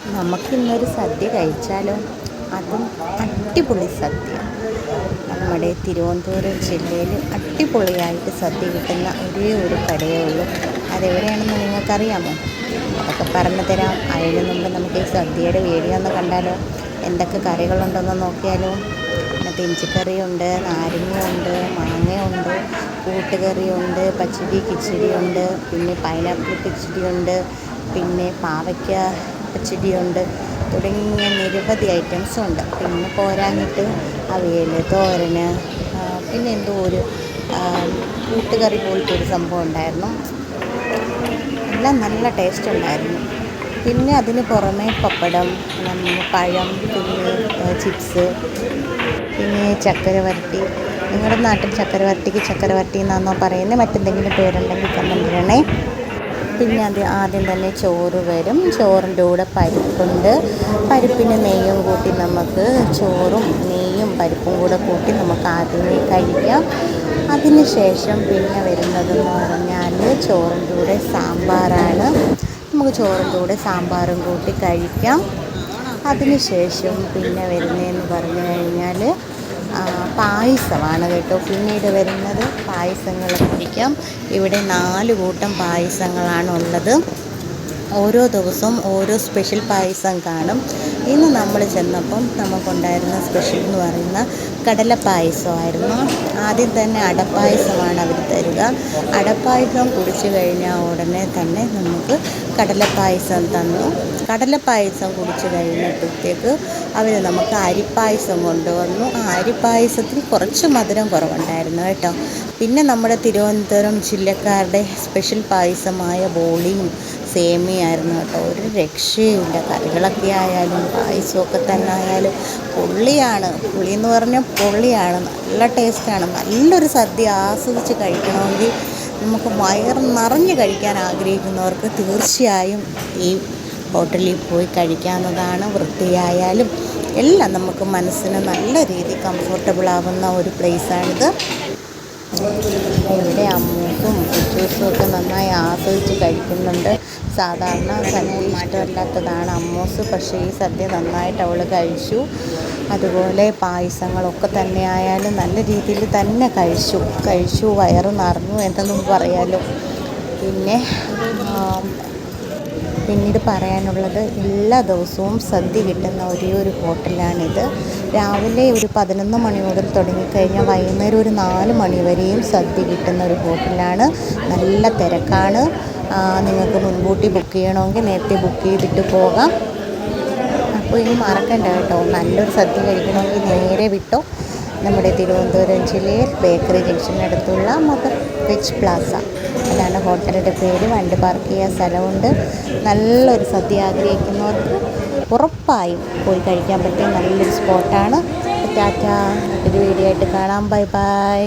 നമുക്കിന്നൊരു സദ്യ കഴിച്ചാലോ? അതും അടിപൊളി സദ്യ. നമ്മുടെ തിരുവനന്തപുരം ജില്ലയിൽ അടിപൊളിയായിട്ട് സദ്യ കിട്ടുന്ന ഒരേ ഒരു കടയേ ഉള്ളൂ. അതെവിടെയാണെന്ന് നിങ്ങൾക്കറിയാമോ? അതൊക്കെ പറഞ്ഞു തരാം. അതിന് മുമ്പ് നമുക്ക് ഈ സദ്യയുടെ വീഡിയോ ഒന്ന് കണ്ടാലോ? എന്തൊക്കെ കറികളുണ്ടെന്ന് നോക്കിയാലോ? പിന്നെ ഇഞ്ചിക്കറിയുണ്ട്, നാരങ്ങയുണ്ട്, മാങ്ങയുണ്ട്, കൂട്ടുകറിയുണ്ട്, പച്ചടി കിച്ചടിയുണ്ട്, പിന്നെ പൈനാപ്പിൾ കിച്ചടിയുണ്ട്, പിന്നെ പാവയ്ക്ക പച്ചടിയുണ്ട്, തുടങ്ങിയ നിരവധി ഐറ്റംസ് ഉണ്ട്. പിന്നെ പോരാഞ്ഞിട്ട് അവിയൽ, തോരന്, പിന്നെ എന്തോ ഒരു കൂട്ടുകറി പോലത്തെ ഒരു സംഭവം ഉണ്ടായിരുന്നു. എല്ലാം നല്ല ടേസ്റ്റ് ഉണ്ടായിരുന്നു. പിന്നെ അതിന് പുറമെ പപ്പടം, പഴം, പിന്നെ ചിപ്സ്, പിന്നെ ചക്കര വരട്ടി. നിങ്ങളുടെ നാട്ടിൽ ചക്കര വരട്ടിക്ക് ചക്കര വരട്ടി എന്നാണോ പറയുന്നത്? മറ്റെന്തെങ്കിലും പേരുണ്ടെങ്കിൽ കമൻറ്റ് ചെയ്യണേ. പിന്നെ അത് ആദ്യം തന്നെ ചോറ് വരും. ചോറിൻ്റെ കൂടെ പരിപ്പുണ്ട്. പരിപ്പിന് നെയ്യും കൂട്ടി നമുക്ക് ചോറും നെയ്യും പരിപ്പും കൂടെ കൂട്ടി നമുക്ക് ആദ്യമേ കഴിക്കാം. അതിന് ശേഷം പിന്നെ വരുന്നതെന്ന് പറഞ്ഞാൽ ചോറിൻ്റെ കൂടെ സാമ്പാറാണ്. നമുക്ക് ചോറിൻ്റെ കൂടെ സാമ്പാറും കൂട്ടി കഴിക്കാം. അതിന് ശേഷം പിന്നെ വരുന്നതെന്ന് പറഞ്ഞു കഴിഞ്ഞാൽ പായസമാണ് കേട്ടോ. പിന്നീട് വരുന്നത് പായസങ്ങൾ കുടിക്കാം. ഇവിടെ 4 കൂട്ടം പായസങ്ങളാണ് ഉള്ളത്. ഓരോ ദിവസവും ഓരോ സ്പെഷ്യൽ പായസം കാണും. ഇന്ന് നമ്മൾ ചെന്നപ്പം നമുക്കുണ്ടായിരുന്ന സ്പെഷ്യൽ എന്ന് പറയുന്ന കടലപ്പായസമായിരുന്നു. ആദ്യം തന്നെ അടപ്പായസമാണ് അവർ തരിക. അടപ്പായസം കുടിച്ചു കഴിഞ്ഞാൽ ഉടനെ തന്നെ നമുക്ക് കടലപ്പായസം തന്നു. കടലപ്പായസം കുടിച്ചു കഴിഞ്ഞപ്പോഴത്തേക്ക് അവർ നമുക്ക് അരിപ്പായസം കൊണ്ടുവന്നു. ആ അരിപ്പായസത്തിൽ കുറച്ച് മധുരം കുറവുണ്ടായിരുന്നു കേട്ടോ. പിന്നെ നമ്മുടെ തിരുവനന്തപുരം ജില്ലക്കാരുടെ സ്പെഷ്യൽ പായസമായ ബോളിയും സേമിയായിരുന്നു കേട്ടോ. ഒരു രക്ഷയുമില്ല. കറികളൊക്കെ ആയാലും പായസമൊക്കെ തന്നെ ആയാലും പൊള്ളിയാണ്. പുളി എന്ന് പറഞ്ഞാൽ പൊള്ളിയാണ്. നല്ല ടേസ്റ്റാണ്. നല്ലൊരു സദ്യ ആസ്വദിച്ച് കഴിക്കണമെങ്കിൽ നമുക്ക് വയറ് നിറഞ്ഞ് കഴിക്കാൻ ആഗ്രഹിക്കുന്നവർക്ക് തീർച്ചയായും ഈ ഹോട്ടലിൽ പോയി കഴിക്കാവുന്നതാണ്. വൃത്തിയായാലും എല്ലാം നമുക്ക് മനസ്സിന് നല്ല രീതിയിൽ കംഫർട്ടബിൾ ആവുന്ന ഒരു പ്ലേസാണിത്. ഇവിടെ അമ്മൂസും കുച്ചൂസും ഒക്കെ നന്നായി ആസ്വദിച്ച് കഴിക്കുന്നുണ്ട്. സാധാരണ സദ്യ ഇഷ്ടമല്ലാത്തതാണ് അമ്മൂസ്, പക്ഷേ ഈ സദ്യ നന്നായിട്ട് അവൾ കഴിച്ചു. അതുപോലെ പായസങ്ങളൊക്കെ തന്നെ ആയാലും നല്ല രീതിയിൽ തന്നെ കഴിച്ചു. വയറ് നിറഞ്ഞു എന്നൊന്നും പറയാലോ. പിന്നീട് പറയാനുള്ളത്, എല്ലാ ദിവസവും സദ്യ കിട്ടുന്ന ഒരേ ഒരു ഹോട്ടലാണിത്. രാവിലെ ഒരു 11 മണി മുതൽ തുടങ്ങിക്കഴിഞ്ഞാൽ വൈകുന്നേരം ഒരു 4 മണി വരെയും സദ്യ കിട്ടുന്ന ഒരു ഹോട്ടലാണ്. നല്ല തിരക്കാണ്. നിങ്ങൾക്ക് മുൻകൂട്ടി ബുക്ക് ചെയ്യണമെങ്കിൽ നേരത്തെ ബുക്ക് ചെയ്തിട്ട് പോകാം. അപ്പോൾ ഇനി മറക്കണ്ട കേട്ടോ, നല്ലൊരു സദ്യ കഴിക്കണമെങ്കിൽ നേരെ വിട്ടോ നമ്മുടെ തിരുവനന്തപുരം ജില്ലയിൽ ബേക്കറി ജംഗ്ഷനടുത്തുള്ള മദർ വെജ് പ്ലാസ, അതാണ് ഹോട്ടലിൻ്റെ പേര്. വണ്ടി പാർക്ക് ചെയ്യാൻ സ്ഥലമുണ്ട്. നല്ലൊരു സദ്യ ആഗ്രഹിക്കുന്നവർക്ക് ഉറപ്പായും പോയി കഴിക്കാൻ പറ്റിയ നല്ലൊരു സ്പോട്ടാണ്. ടാറ്റ. ഒരു വീഡിയോ ആയിട്ട് കാണാം. Bye bye.